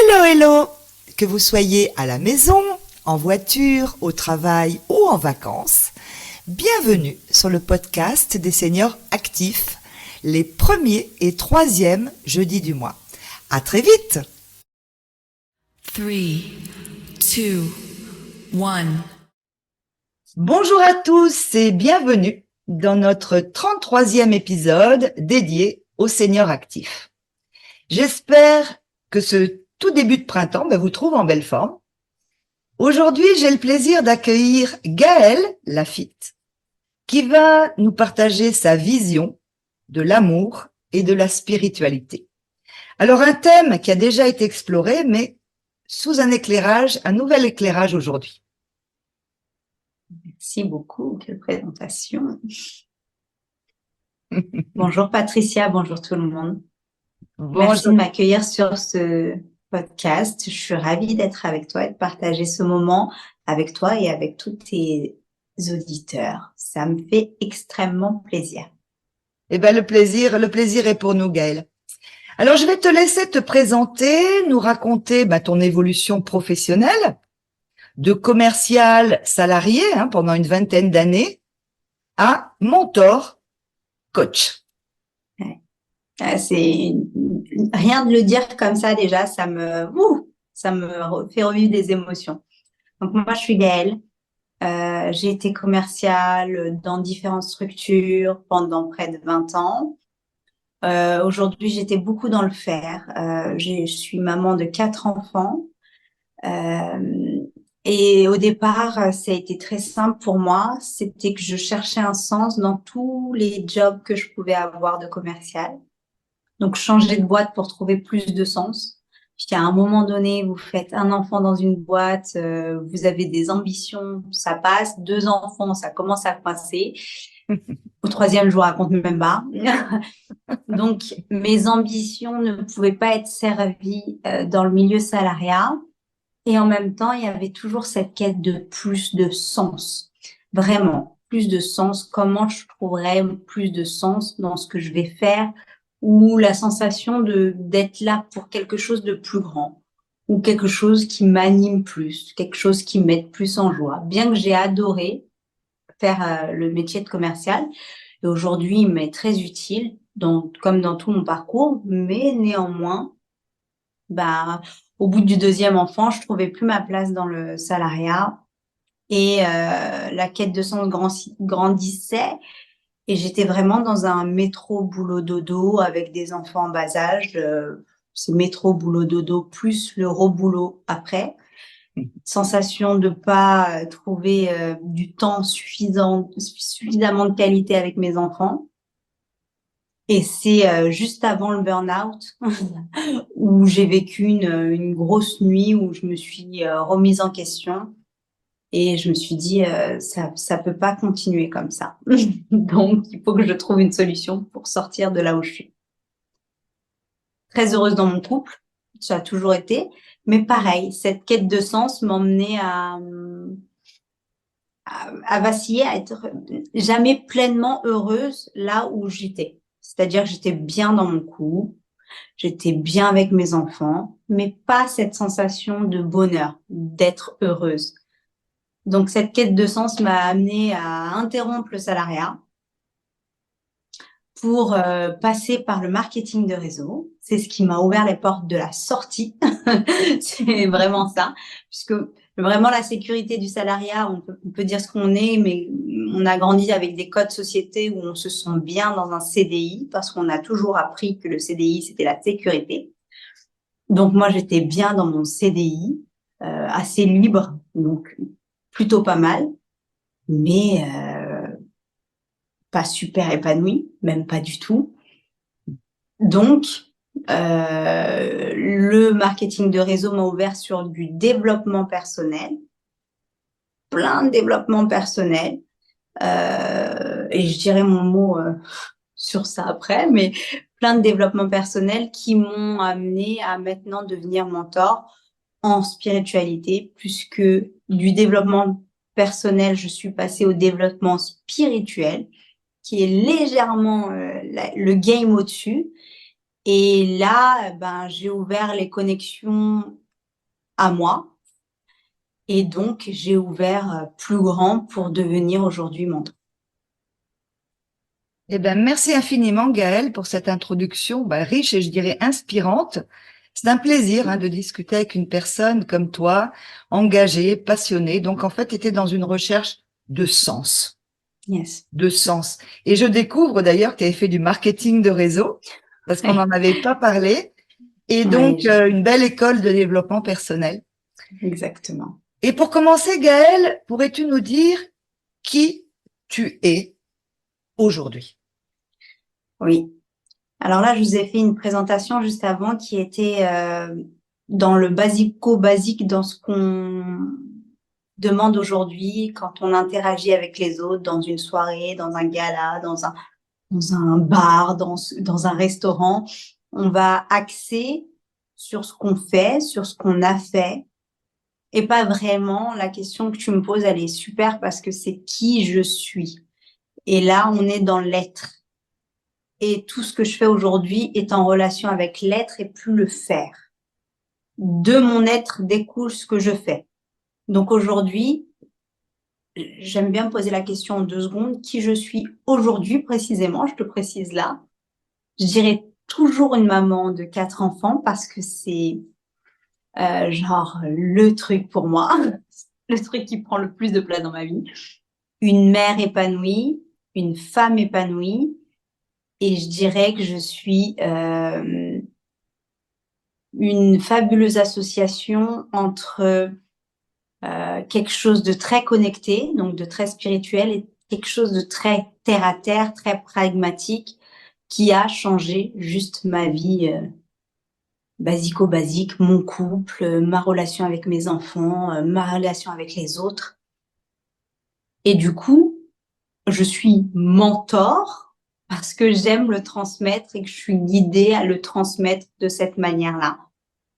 Hello, hello! Que vous soyez à la maison, en voiture, au travail ou en vacances, bienvenue sur le podcast des seniors actifs, les premiers et troisièmes jeudis du mois. À très vite! 3, 2, 1. Bonjour à tous et bienvenue dans notre 33e épisode dédié aux seniors actifs. J'espère que ce tout début de printemps vous trouve en belle forme. Aujourd'hui, j'ai le plaisir d'accueillir Gaëlle Lafitte, qui va nous partager sa vision de l'amour et de la spiritualité. Alors, un thème qui a déjà été exploré, mais sous un nouvel éclairage aujourd'hui. Merci beaucoup, quelle présentation. Bonjour Patricia, bonjour tout le monde. Merci de m'accueillir sur ce podcast. Je suis ravie d'être avec toi et de partager ce moment avec toi et avec tous tes auditeurs. Ça me fait extrêmement plaisir. Eh bien, le plaisir est pour nous, Gaëlle. Alors, je vais te laisser te présenter, nous raconter ton évolution professionnelle, de commercial salarié pendant une vingtaine d'années à mentor coach. C'est rien de le dire comme ça déjà, ça me fait revivre des émotions. Donc moi, je suis Gaëlle. J'ai été commerciale dans différentes structures pendant près de 20 ans. Aujourd'hui, j'étais beaucoup dans le faire. Je suis maman de 4 enfants. Et au départ, ça a été très simple pour moi. C'était que je cherchais un sens dans tous les jobs que je pouvais avoir de commercial. Donc, changer de boîte pour trouver plus de sens. Puis à un moment donné, vous faites un enfant dans une boîte, vous avez des ambitions, ça passe. 2 enfants, ça commence à passer. Au 3e, je vous raconte même pas. Donc, mes ambitions ne pouvaient pas être servies dans le milieu salariat. Et en même temps, il y avait toujours cette quête de plus de sens. Vraiment, plus de sens. Comment je trouverais plus de sens dans ce que je vais faire, ou la sensation d'être là pour quelque chose de plus grand, ou quelque chose qui m'anime plus, quelque chose qui m'aide plus en joie. Bien que j'ai adoré faire le métier de commercial, et aujourd'hui, il m'est très utile, comme dans tout mon parcours, mais néanmoins, au bout du 2e enfant, je trouvais plus ma place dans le salariat et la quête de sens grandissait, et j'étais vraiment dans un métro boulot dodo avec des enfants en bas âge. C'est métro boulot dodo plus le reboulot après. Sensation de pas trouver du temps suffisamment de qualité avec mes enfants. Et c'est juste avant le burn-out où j'ai vécu une grosse nuit où je me suis remise en question et je me suis dit ça peut pas continuer comme ça. Donc, il faut que je trouve une solution pour sortir de là où je suis. Très heureuse dans mon couple, ça a toujours été, mais pareil, cette quête de sens m'emmenait à vaciller, à être jamais pleinement heureuse là où j'étais. C'est-à-dire que j'étais bien dans mon couple, j'étais bien avec mes enfants, mais pas cette sensation de bonheur, d'être heureuse. Donc, cette quête de sens m'a amenée à interrompre le salariat pour passer par le marketing de réseau. C'est ce qui m'a ouvert les portes de la sortie. C'est vraiment ça, puisque vraiment la sécurité du salariat, on peut dire ce qu'on est, mais on a grandi avec des codes société où on se sent bien dans un CDI parce qu'on a toujours appris que le CDI, c'était la sécurité. Donc, moi, j'étais bien dans mon CDI, assez libre, donc plutôt pas mal, mais pas super épanouie, même pas du tout. Donc, le marketing de réseau m'a ouvert sur du développement personnel, plein de développement personnel, et je dirais mon mot sur ça après, mais plein de développement personnel qui m'ont amené à maintenant devenir mentor en spiritualité, puisque du développement personnel, je suis passée au développement spirituel, qui est légèrement le game au-dessus. Et là, ben, j'ai ouvert les connexions à moi. Et donc, j'ai ouvert plus grand pour devenir aujourd'hui mentor. Eh ben, merci infiniment, Gaëlle, pour cette introduction riche et je dirais inspirante. C'est un plaisir de discuter avec une personne comme toi, engagée, passionnée. Donc, en fait, tu étais dans une recherche de sens. Yes. De sens. Et je découvre d'ailleurs que tu avais fait du marketing de réseau, parce qu'on n'en avait pas parlé. Et donc, Ouais, une belle école de développement personnel. exactement. Et pour commencer, Gaëlle, pourrais-tu nous dire qui tu es aujourd'hui? Oui. Alors là, je vous ai fait une présentation juste avant qui était dans le basico-basique dans ce qu'on demande aujourd'hui quand on interagit avec les autres dans une soirée, dans un gala, dans un bar, dans un restaurant. On va axer sur ce qu'on fait, sur ce qu'on a fait, et pas vraiment la question que tu me poses, elle est super parce que c'est qui je suis. Et là, on est dans l'être. Et tout ce que je fais aujourd'hui est en relation avec l'être et plus le faire. De mon être découle ce que je fais. Donc aujourd'hui, j'aime bien poser la question en 2 secondes, qui je suis aujourd'hui précisément, je te précise là. Je dirais toujours une maman de 4 enfants parce que c'est genre le truc pour moi, le truc qui prend le plus de place dans ma vie. Une mère épanouie, une femme épanouie, et je dirais que je suis une fabuleuse association entre quelque chose de très connecté, donc de très spirituel, et quelque chose de très terre à terre, très pragmatique, qui a changé juste ma vie basico-basique, mon couple, ma relation avec mes enfants, ma relation avec les autres. Et du coup, je suis mentor parce que j'aime le transmettre et que je suis guidée à le transmettre de cette manière-là.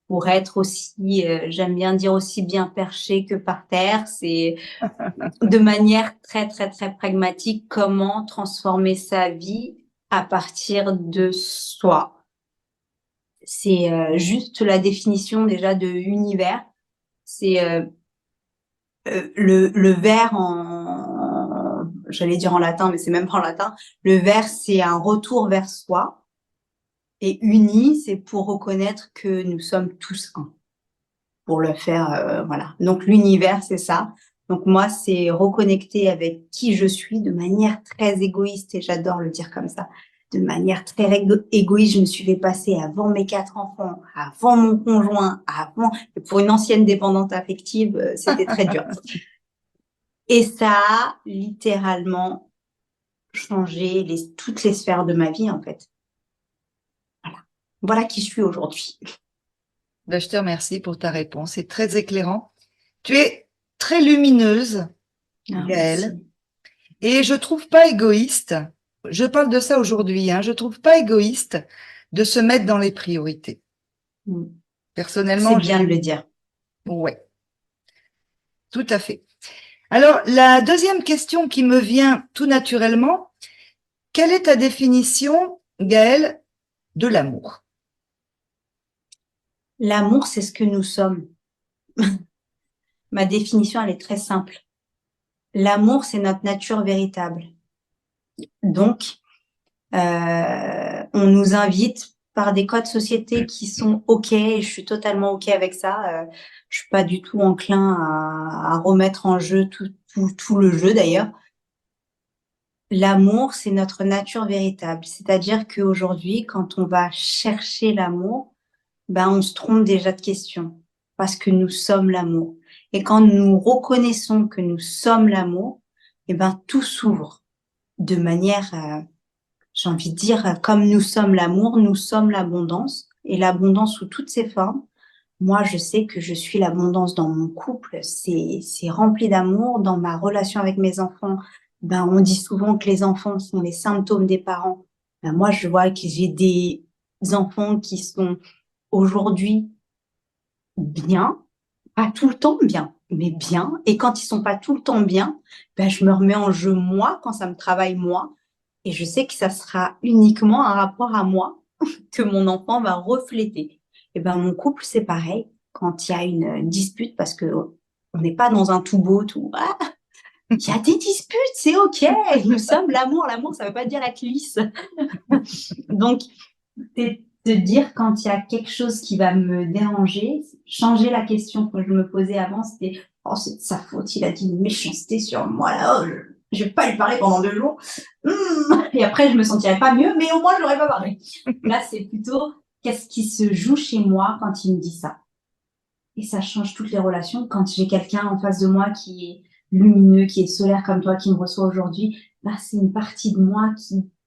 Pour être aussi, j'aime bien dire aussi bien perché que par terre, c'est de manière très, très, très pragmatique, comment transformer sa vie à partir de soi. C'est juste la définition déjà de univers. C'est le vers j'allais dire en latin, mais c'est même pas en latin. Le vers, c'est un retour vers soi. Et uni, c'est pour reconnaître que nous sommes tous un. Pour le faire, voilà. Donc l'univers, c'est ça. Donc moi, c'est reconnecter avec qui je suis de manière très égoïste, et j'adore le dire comme ça. De manière très égoïste, je me suis fait passer avant mes 4 enfants, avant mon conjoint, avant. Pour une ancienne dépendante affective, c'était très dur. Et ça a littéralement changé toutes les sphères de ma vie, en fait. Voilà. Voilà qui je suis aujourd'hui. Je te remercie pour ta réponse, c'est très éclairant. Tu es très lumineuse, Ah, Gaëlle, merci. et je trouve pas égoïste, je parle de ça aujourd'hui, je trouve pas égoïste de se mettre dans les priorités. Mm. C'est Personnellement, bien de le dire. ouais, tout à fait. Alors, la deuxième question qui me vient tout naturellement, quelle est ta définition, Gaëlle, de l'amour? L'amour, c'est ce que nous sommes. Ma définition, elle est très simple. L'amour, c'est notre nature véritable. Donc, on nous invite par des codes société qui sont OK, et je suis totalement OK avec ça. Je suis pas du tout enclin à remettre en jeu tout le jeu d'ailleurs. L'amour, c'est notre nature véritable. C'est-à-dire qu'aujourd'hui, quand on va chercher l'amour, ben, on se trompe déjà de question parce que nous sommes l'amour. Et quand nous reconnaissons que nous sommes l'amour, eh ben, tout s'ouvre de manière, j'ai envie de dire, comme nous sommes l'amour, nous sommes l'abondance, et l'abondance sous toutes ses formes. Moi, je sais que je suis l'abondance dans mon couple, c'est rempli d'amour. Dans ma relation avec mes enfants, ben, on dit souvent que les enfants sont les symptômes des parents. Ben, moi, je vois que j'ai des enfants qui sont aujourd'hui bien, pas tout le temps bien, mais bien. Et quand ils sont pas tout le temps bien, ben, je me remets en jeu moi, quand ça me travaille moi. Et je sais que ça sera uniquement un rapport à moi, que mon enfant va refléter. Et ben mon couple, c'est pareil. Quand il y a une dispute, parce que on n'est pas dans un tout beau, tout. Ah, il y a des disputes, c'est ok. Nous sommes l'amour. L'amour, ça veut pas dire être lisse. Donc, c'est de dire quand il y a quelque chose qui va me déranger, changer la question que je me posais avant, c'était oh c'est de sa faute, il a dit une méchanceté sur moi là, oh, je vais pas lui parler pendant 2 jours. Et après je me sentirais pas mieux, mais au moins je l'aurais pas parlé. Là c'est plutôt qu'est-ce qui se joue chez moi quand il me dit ça. Et ça change toutes les relations. Quand j'ai quelqu'un en face de moi qui est lumineux, qui est solaire comme toi, qui me reçoit aujourd'hui, là, c'est une partie de moi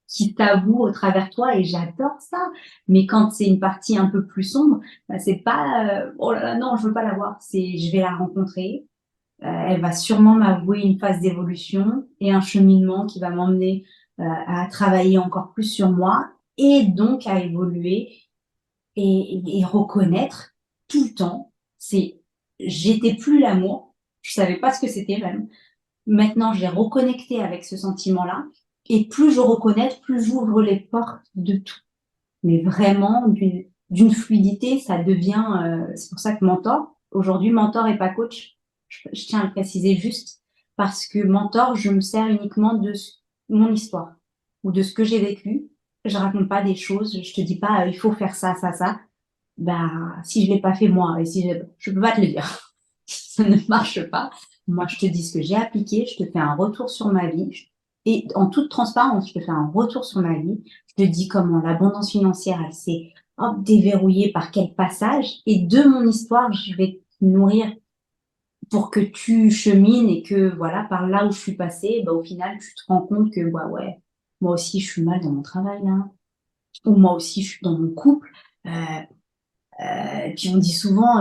qui t'avoue au travers de toi et j'adore ça. Mais quand c'est une partie un peu plus sombre, bah, c'est pas, oh là là, non, je veux pas la voir. C'est, je vais la rencontrer. Elle va sûrement m'avouer une phase d'évolution et un cheminement qui va m'emmener à travailler encore plus sur moi et donc à évoluer et reconnaître tout le temps, c'est j'étais plus l'amour, je savais pas ce que c'était même. Maintenant, j'ai reconnecté avec ce sentiment-là et plus je reconnais, plus j'ouvre les portes de tout. Mais vraiment d'une fluidité, ça devient c'est pour ça que mentor, aujourd'hui mentor et pas coach. Je tiens à le préciser juste parce que mentor, je me sers uniquement de mon histoire ou de ce que j'ai vécu. Je raconte pas des choses, je te dis pas il faut faire ça, ça, ça. Bah, si je l'ai pas fait moi, et si je peux pas te le dire, ça ne marche pas. Moi, je te dis ce que j'ai appliqué, je te fais un retour sur ma vie, et en toute transparence, je te fais un retour sur ma vie. Je te dis comment l'abondance financière, elle s'est hop, déverrouillée par quel passage, et de mon histoire, je vais te nourrir pour que tu chemines et que voilà, par là où je suis passée, bah, au final, tu te rends compte que bah ouais, moi aussi, je suis mal dans mon travail là, ou moi aussi, je suis dans mon couple. Euh, puis on dit souvent,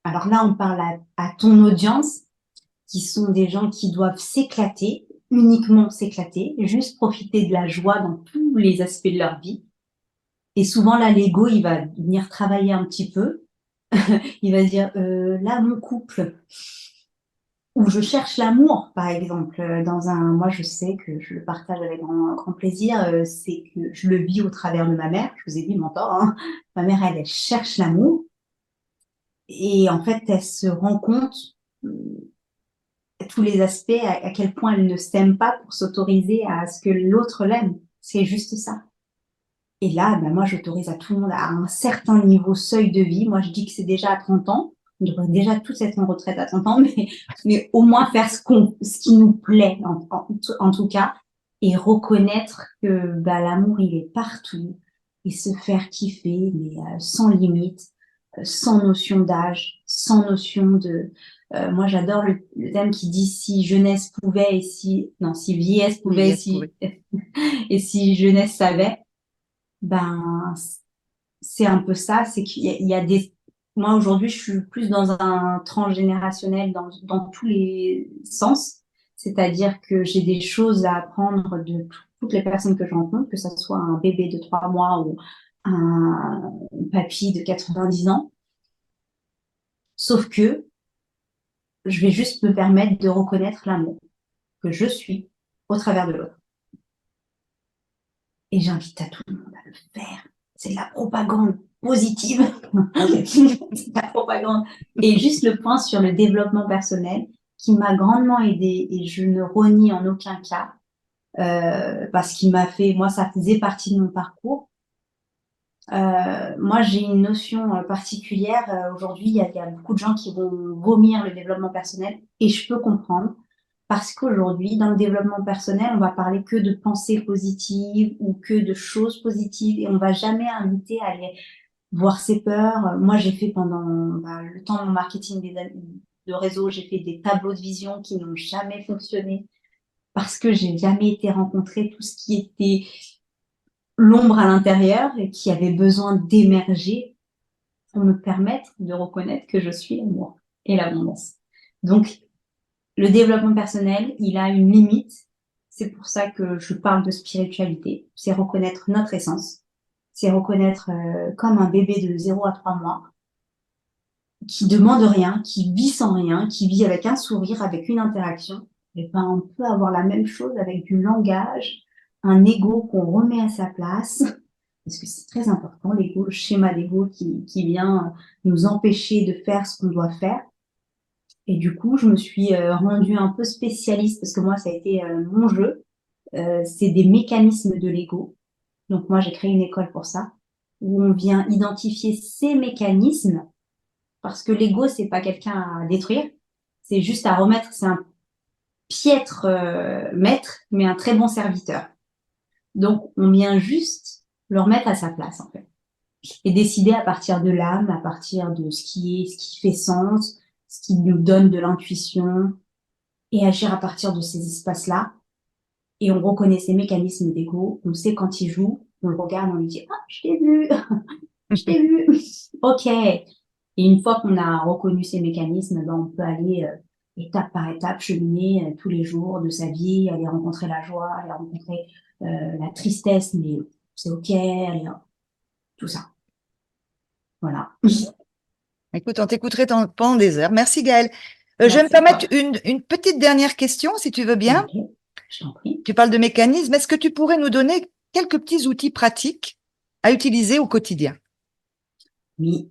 alors là on parle à ton audience, qui sont des gens qui doivent s'éclater, uniquement s'éclater, juste profiter de la joie dans tous les aspects de leur vie. Et souvent là l'ego il va venir travailler un petit peu, il va se dire là mon couple, où je cherche l'amour, par exemple, moi je sais que je le partage avec grand plaisir, c'est que je le vis au travers de ma mère, je vous ai dit mentor, hein. Ma mère elle cherche l'amour. Et en fait, elle se rend compte tous les aspects, à quel point elle ne s'aime pas pour s'autoriser à ce que l'autre l'aime. C'est juste ça. Et là, ben moi, j'autorise à tout le monde à un certain niveau, seuil de vie. Moi, je dis que c'est déjà à 30 ans. On devrait déjà tous être en retraite à 30 ans, mais au moins faire ce qui nous plaît, en tout cas, et reconnaître que bah, l'amour, il est partout, et se faire kiffer, mais sans limite, sans notion d'âge, sans notion de... moi, j'adore le thème qui dit si jeunesse pouvait et si... Non, si vieillesse pouvait et si... et si jeunesse savait, ben, c'est un peu ça, c'est qu'il y a des... Moi, aujourd'hui, je suis plus dans un transgénérationnel dans tous les sens. C'est-à-dire que j'ai des choses à apprendre de toutes les personnes que je rencontre, que ce soit un bébé de 3 mois ou un papy de 90 ans. Sauf que je vais juste me permettre de reconnaître l'amour que je suis au travers de l'autre. Et j'invite à tout le monde à le faire. C'est de la propagande positive. C'est de la propagande. Et juste le point sur le développement personnel qui m'a grandement aidée et je ne renie en aucun cas parce qu'il m'a fait, moi, ça faisait partie de mon parcours. Moi, j'ai une notion particulière. Aujourd'hui, il y a beaucoup de gens qui vont vomir le développement personnel et je peux comprendre. Parce qu'aujourd'hui, dans le développement personnel, on va parler que de pensées positives ou que de choses positives et on va jamais inviter à aller voir ses peurs. Moi, j'ai fait pendant le temps de mon marketing de réseau, j'ai fait des tableaux de vision qui n'ont jamais fonctionné parce que j'ai jamais été rencontrer tout ce qui était l'ombre à l'intérieur et qui avait besoin d'émerger pour me permettre de reconnaître que je suis l'amour et l'abondance. Donc, le développement personnel, il a une limite. C'est pour ça que je parle de spiritualité. C'est reconnaître notre essence. C'est reconnaître comme un bébé de 0 à 3 mois qui demande rien, qui vit sans rien, qui vit avec un sourire, avec une interaction. Et ben, on peut avoir la même chose avec du langage, un ego qu'on remet à sa place, parce que c'est très important, l'ego, le schéma d'ego qui vient nous empêcher de faire ce qu'on doit faire. Et du coup, je me suis rendue un peu spécialiste, parce que moi, ça a été mon jeu. C'est des mécanismes de l'ego. Donc moi, j'ai créé une école pour ça, où on vient identifier ces mécanismes, parce que l'ego, c'est pas quelqu'un à détruire, c'est juste à remettre, c'est un piètre maître, mais un très bon serviteur. Donc, on vient juste le remettre à sa place, en fait. Et décider à partir de l'âme, à partir de ce qui fait sens, ce qui nous donne de l'intuition, et agir à partir de ces espaces-là. Et on reconnaît ces mécanismes d'ego, on sait quand il joue, on le regarde, on lui dit « Ah, je t'ai vu, je t'ai vu, ok ». Et une fois qu'on a reconnu ces mécanismes, ben, on peut aller étape par étape, cheminer tous les jours de sa vie, aller rencontrer la joie, aller rencontrer la tristesse, mais c'est ok, aller, tout ça. Voilà. Écoute, on t'écouterait pendant des heures. Merci Gaëlle. Je vais me Merci à permettre toi. une petite dernière question, si tu veux bien. Ok, je t'en prie. Tu parles de mécanismes. Est-ce que tu pourrais nous donner quelques petits outils pratiques à utiliser au quotidien? Oui.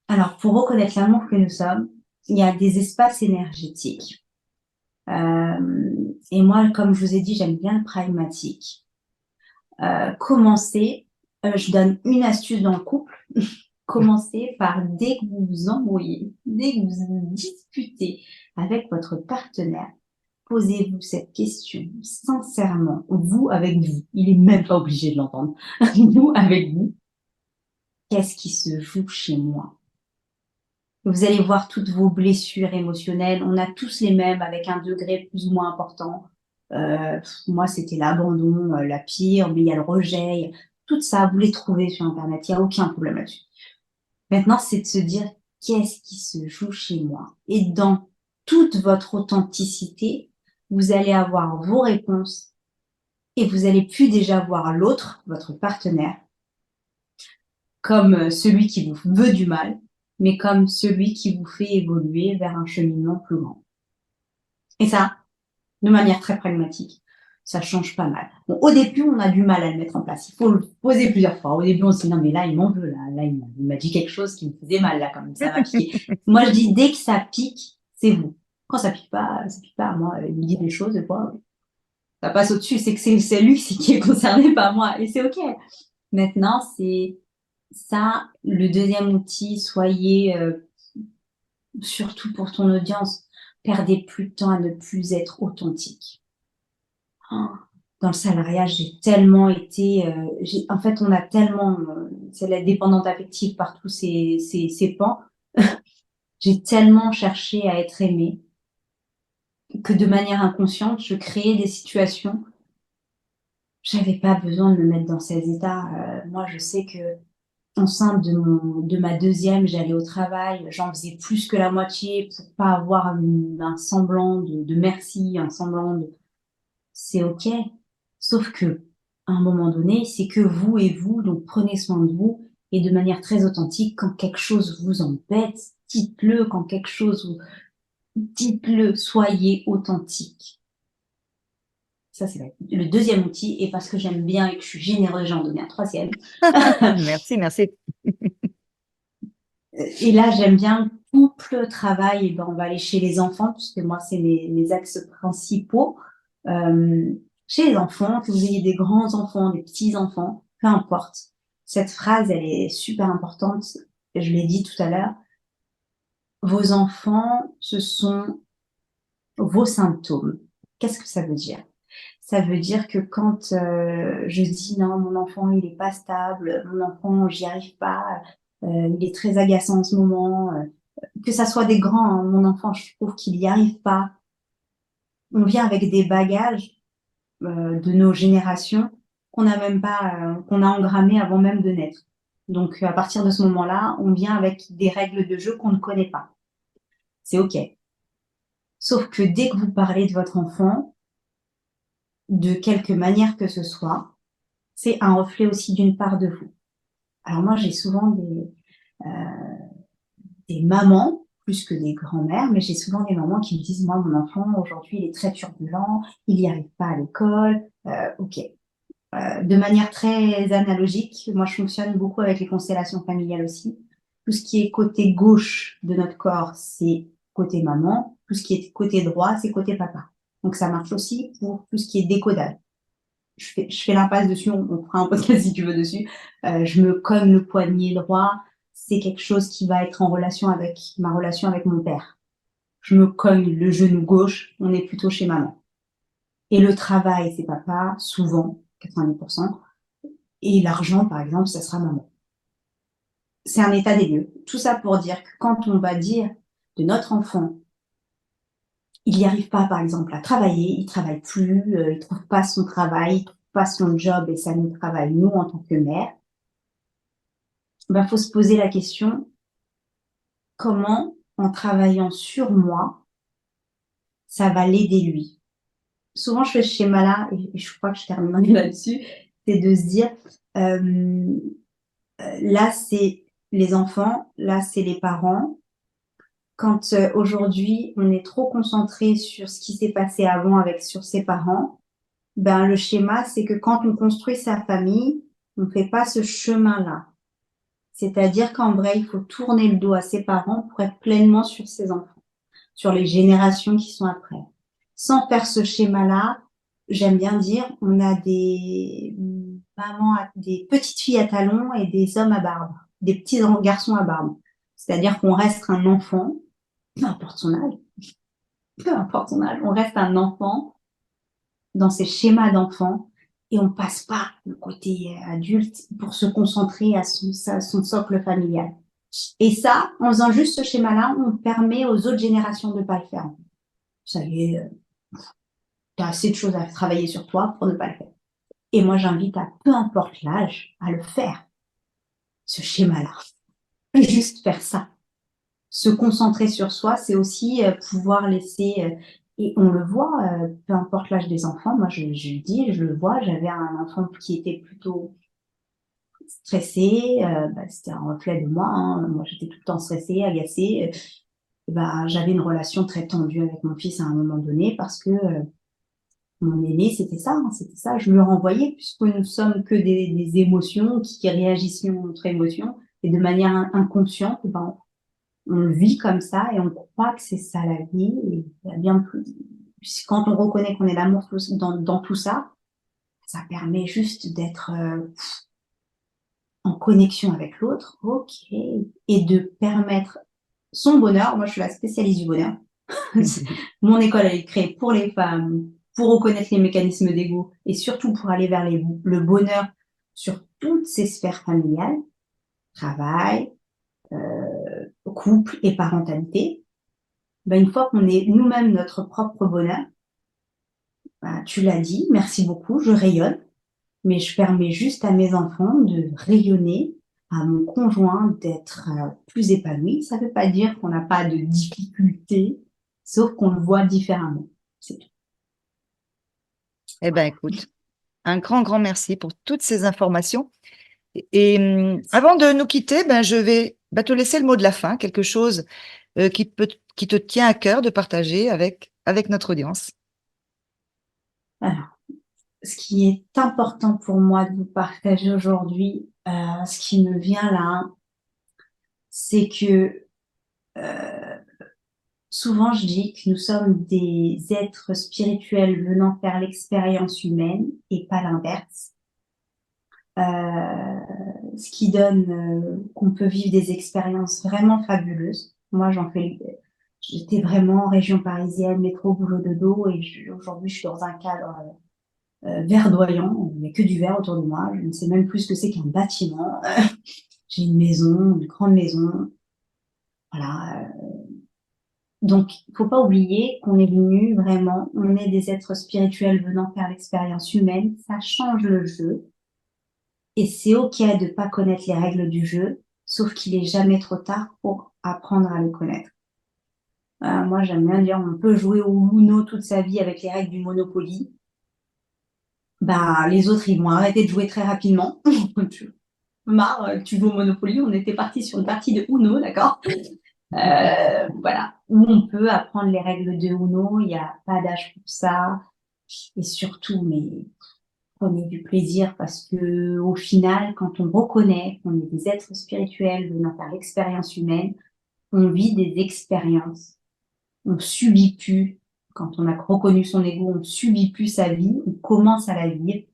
Alors, pour reconnaître l'amour que nous sommes, il y a des espaces énergétiques. Et moi, comme je vous ai dit, j'aime bien le pragmatique. Commencez, je donne une astuce dans le couple. Commencez par, dès que vous vous embrouillez, dès que vous vous disputez avec votre partenaire, posez-vous cette question sincèrement, vous avec vous. Il est même pas obligé de l'entendre. Vous avec vous. Qu'est-ce qui se joue chez moi? Vous allez voir toutes vos blessures émotionnelles. On a tous les mêmes avec un degré plus ou moins important. Moi, c'était l'abandon, la pire, mais il y a le rejet. Tout ça, vous les trouvez sur Internet. Il n'y a aucun problème là-dessus. Maintenant, c'est de se dire qu'est-ce qui se joue chez moi. Et dans toute votre authenticité, vous allez avoir vos réponses et vous allez plus déjà voir l'autre, votre partenaire, comme celui qui vous veut du mal, mais comme celui qui vous fait évoluer vers un cheminement plus grand. Et ça, de manière très pragmatique, ça change pas mal. Bon, au début, on a du mal à le mettre en place. Il faut le poser plusieurs fois. Au début, on se dit non, mais là, il m'en veut. Là, il m'a dit quelque chose qui me faisait mal, là, comme ça m'a piqué. Moi, je dis dès que ça pique, c'est vous. Quand ça pique pas, ça pique pas. Moi, il me dit des choses, et quoi, ça passe au-dessus. C'est que c'est lui qui est concerné, pas moi. Et c'est OK. Maintenant, c'est ça, le deuxième outil, soyez, surtout pour ton audience, perdez plus de temps à ne plus être authentique. Oh, dans le salariat, j'ai tellement été, en fait, on a tellement, c'est la dépendante affective par tous ces pans. J'ai tellement cherché à être aimée que de manière inconsciente, je créais des situations. J'avais pas besoin de me mettre dans ces états. Moi, je sais que enceinte de ma deuxième, j'allais au travail, j'en faisais plus que la moitié pour pas avoir un semblant de merci, un semblant de c'est OK. Sauf que, à un moment donné, c'est que vous et vous, donc prenez soin de vous et de manière très authentique, quand quelque chose vous embête, dites-le, quand quelque chose vous, dites-le, soyez authentique. Ça, c'est le deuxième outil, et parce que j'aime bien et que je suis généreuse, j'en donne un troisième. Merci, merci. Et là, j'aime bien couple, travail, et ben, on va aller chez les enfants, puisque moi, c'est mes axes principaux. Chez les enfants, que vous ayez des grands enfants, des petits enfants, peu importe. Cette phrase, elle est super importante. Je l'ai dit tout à l'heure. Vos enfants, ce sont vos symptômes. Qu'est-ce que ça veut dire? Ça veut dire que quand je dis non, mon enfant, il est pas stable, mon enfant, j'y arrive pas, il est très agaçant en ce moment, que ça soit des grands, hein, mon enfant, je trouve qu'il y arrive pas. On vient avec des bagages de nos générations qu'on n'a même pas, qu'on a engrammés avant même de naître. Donc, à partir de ce moment-là, on vient avec des règles de jeu qu'on ne connaît pas. C'est OK. Sauf que dès que vous parlez de votre enfant, de quelque manière que ce soit, c'est un reflet aussi d'une part de vous. Alors moi, j'ai souvent des mamans, plus que des grands-mères, mais j'ai souvent des mamans qui me disent, moi, mon enfant, aujourd'hui, il est très turbulent, il n'y arrive pas à l'école. OK. De manière très analogique, moi je fonctionne beaucoup avec les constellations familiales aussi. Tout ce qui est côté gauche de notre corps, c'est côté maman. Tout ce qui est côté droit, c'est côté papa. Donc ça marche aussi pour tout ce qui est décodage. Je fais l'impasse dessus, on fera un podcast si tu veux dessus. Je me cogne le poignet droit, c'est quelque chose qui va être en relation avec ma relation avec mon père. Je me cogne le genou gauche, on est plutôt chez maman. Et le travail, c'est papa, souvent, 90%. Et l'argent, par exemple, ça sera maman. C'est un état des lieux. Tout ça pour dire que quand on va dire de notre enfant, il n'y arrive pas, par exemple, à travailler, il travaille plus, il trouve pas son travail, il trouve pas son job et ça nous travaille, nous, en tant que mère, ben, faut se poser la question, comment, en travaillant sur moi, ça va l'aider lui? Souvent, je fais ce schéma-là, et je crois que je terminerai là-dessus, c'est de se dire, là, c'est les enfants, là, c'est les parents. Quand aujourd'hui, on est trop concentré sur ce qui s'est passé avant avec sur ses parents, ben, le schéma, c'est que quand on construit sa famille, on ne fait pas ce chemin-là. C'est-à-dire qu'en vrai, il faut tourner le dos à ses parents pour être pleinement sur ses enfants, sur les générations qui sont après. Sans faire ce schéma-là, j'aime bien dire, on a des mamans, des petites filles à talons et des hommes à barbe, des petits garçons à barbe. C'est-à-dire qu'on reste un enfant, peu importe son âge, peu importe son âge, on reste un enfant dans ces schémas d'enfant et on passe pas le côté adulte pour se concentrer à son socle familial. Et ça, en faisant juste ce schéma-là, on permet aux autres générations de ne pas le faire. Ça y est, tu as assez de choses à travailler sur toi pour ne pas le faire. Et moi, j'invite à, peu importe l'âge, à le faire, ce schéma-là. Juste faire ça. Se concentrer sur soi, c'est aussi pouvoir laisser, et on le voit, peu importe l'âge des enfants, moi je le dis, je le vois, j'avais un enfant qui était plutôt stressé, bah, c'était un reflet de moi, hein. Moi j'étais tout le temps stressée, agacée, et bah, j'avais une relation très tendue avec mon fils à un moment donné parce que mon aîné, c'était ça, hein, c'était ça, je le renvoyais puisque nous sommes que des émotions qui réagissent à notre émotion et de manière inconsciente, ben, on le vit comme ça et on croit que c'est ça la vie. Et il y a bien plus. Quand on reconnaît qu'on est l'amour dans tout ça, ça permet juste d'être en connexion avec l'autre, ok, et de permettre son bonheur. Moi, je suis la spécialiste du bonheur. Mon école, elle est créée pour les femmes, pour reconnaître les mécanismes d'ego et surtout pour aller vers le bonheur sur toutes ces sphères familiales, travail, couple et parentalité. Ben, une fois qu'on est nous-mêmes notre propre bonheur, ben, tu l'as dit, merci beaucoup, je rayonne, mais je permets juste à mes enfants de rayonner, à mon conjoint d'être plus épanoui. Ça ne veut pas dire qu'on n'a pas de difficultés, sauf qu'on le voit différemment. C'est tout. Eh ben, écoute, un grand, grand merci pour toutes ces informations. Et avant de nous quitter, ben, je vais te laisser le mot de la fin, quelque chose qui te tient à cœur de partager avec notre audience. Alors, ce qui est important pour moi de vous partager aujourd'hui, ce qui me vient là, c'est que souvent je dis que nous sommes des êtres spirituels venant faire l'expérience humaine et pas l'inverse. Ce qui donne qu'on peut vivre des expériences vraiment fabuleuses. Moi, j'étais vraiment en région parisienne, métro, boulot, dodo, et aujourd'hui, je suis dans un cadre verdoyant. Il n'y a que du vert autour de moi. Je ne sais même plus ce que c'est qu'un bâtiment. J'ai une maison, une grande maison. Voilà. Donc, il ne faut pas oublier qu'on est venu vraiment, on est des êtres spirituels venant faire l'expérience humaine. Ça change le jeu. Et c'est OK de pas connaître les règles du jeu, sauf qu'il est jamais trop tard pour apprendre à les connaître. Moi, j'aime bien dire, on peut jouer au Uno toute sa vie avec les règles du Monopoly. Bah, les autres, ils vont arrêter de jouer très rapidement. Marre, tu joues au Monopoly, on était parti sur une partie de Uno, d'accord? Voilà, où on peut apprendre les règles de Uno, il n'y a pas d'âge pour ça. Et surtout, mais prenez du plaisir parce que au final, quand on reconnaît qu'on est des êtres spirituels venant par l'expérience humaine, on vit des expériences. On subit plus. Quand on a reconnu son ego, on subit plus sa vie, on commence à la vivre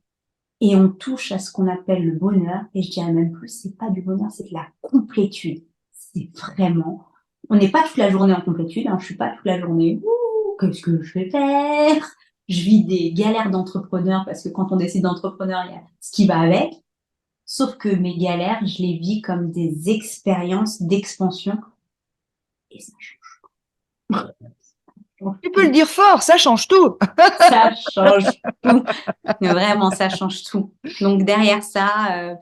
et on touche à ce qu'on appelle le bonheur. Et je dirais même plus, c'est pas du bonheur, c'est de la complétude. C'est vraiment, on n'est pas toute la journée en complétude, hein. Je suis pas toute la journée, ouh, qu'est-ce que je vais faire? Je vis des galères d'entrepreneur parce que quand on décide d'entrepreneur, il y a ce qui va avec. Sauf que mes galères, je les vis comme des expériences d'expansion et ça change Tu peux le dire fort, ça change tout. Ça change tout. Vraiment, ça change tout. Donc derrière ça,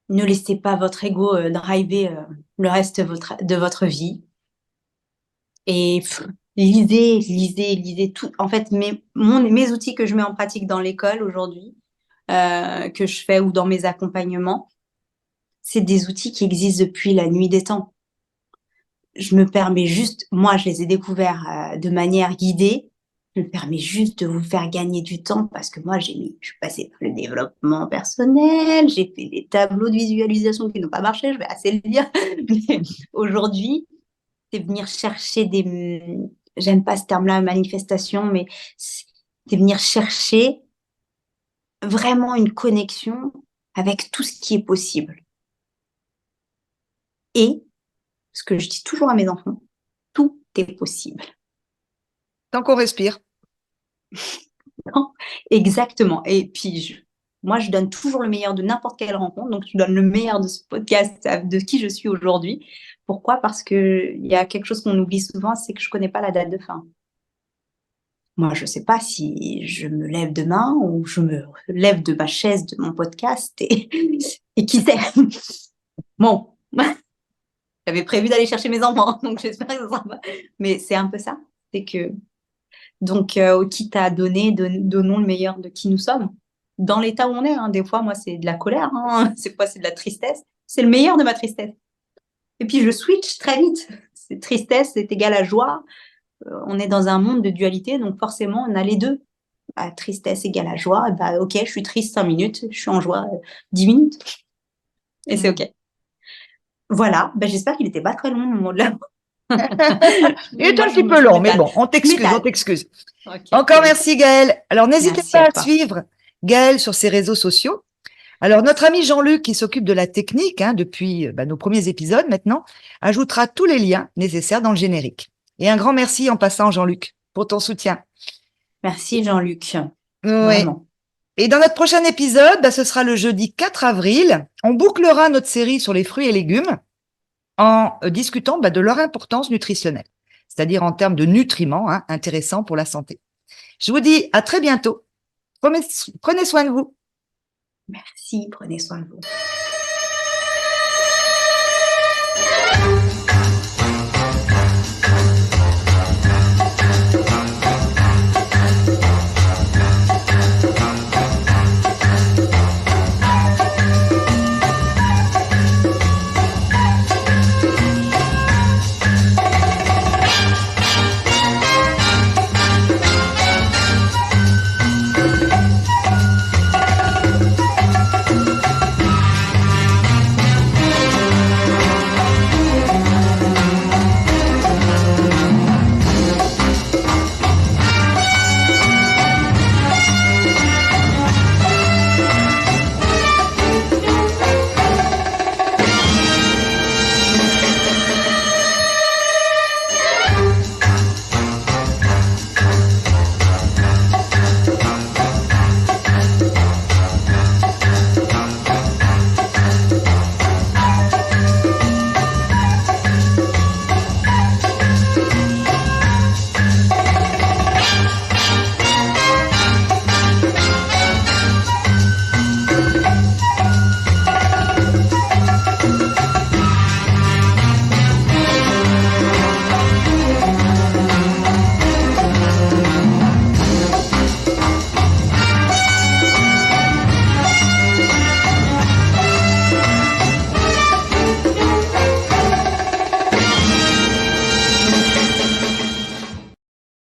ne laissez pas votre ego driver le reste de votre vie. Et lisez tout. En fait, mes outils que je mets en pratique dans l'école aujourd'hui, que je fais ou dans mes accompagnements, c'est des outils qui existent depuis la nuit des temps. Je me permets juste, moi, je les ai découverts de manière guidée. Je me permets juste de vous faire gagner du temps parce que moi, je suis passée par le développement personnel, j'ai fait des tableaux de visualisation qui n'ont pas marché, je vais assez le dire. Mais aujourd'hui, c'est venir chercher j'aime pas ce terme-là, manifestation, mais c'est venir chercher vraiment une connexion avec tout ce qui est possible. Et ce que je dis toujours à mes enfants, tout est possible. Tant qu'on respire. Non, exactement. Et puis, moi, je donne toujours le meilleur de n'importe quelle rencontre. Donc, je donne le meilleur de ce podcast, de qui je suis aujourd'hui. Pourquoi? Parce qu'il y a quelque chose qu'on oublie souvent, c'est que je ne connais pas la date de fin. Moi, je ne sais pas si je me lève demain ou je me lève de ma chaise de mon podcast et qui sait. Bon, j'avais prévu d'aller chercher mes enfants, donc j'espère que ça sera pas. Mais c'est un peu ça. C'est que donc, quitte à donner, donnons le meilleur de qui nous sommes. Dans l'état où on est, hein. Des fois, moi, c'est de la colère, hein. C'est quoi? C'est de la tristesse. C'est le meilleur de ma tristesse. Et puis, je switch très vite. C'est tristesse, c'est égal à joie. On est dans un monde de dualité, donc forcément, on a les deux. Bah, tristesse égale à joie. Bah, ok, je suis triste 5 minutes, je suis en joie 10 minutes. Et c'est ok. Voilà, bah, j'espère qu'il n'était pas très long, mon mot de la Il est un petit peu long, mais bon, on t'excuse, on t'excuse. Okay, Encore merci Gaëlle. Alors n'hésitez merci pas à à suivre Gaëlle sur ses réseaux sociaux. Alors notre ami Jean-Luc, qui s'occupe de la technique depuis nos premiers épisodes maintenant, ajoutera tous les liens nécessaires dans le générique. Et un grand merci en passant Jean-Luc pour ton soutien. Merci Jean-Luc. Oui. Vraiment. Et dans notre prochain épisode, ce sera le jeudi 4 avril. On bouclera notre série sur les fruits et légumes en discutant de leur importance nutritionnelle, c'est-à-dire en termes de nutriments intéressants pour la santé. Je vous dis à très bientôt. Prenez soin de vous. Merci, prenez soin de vous.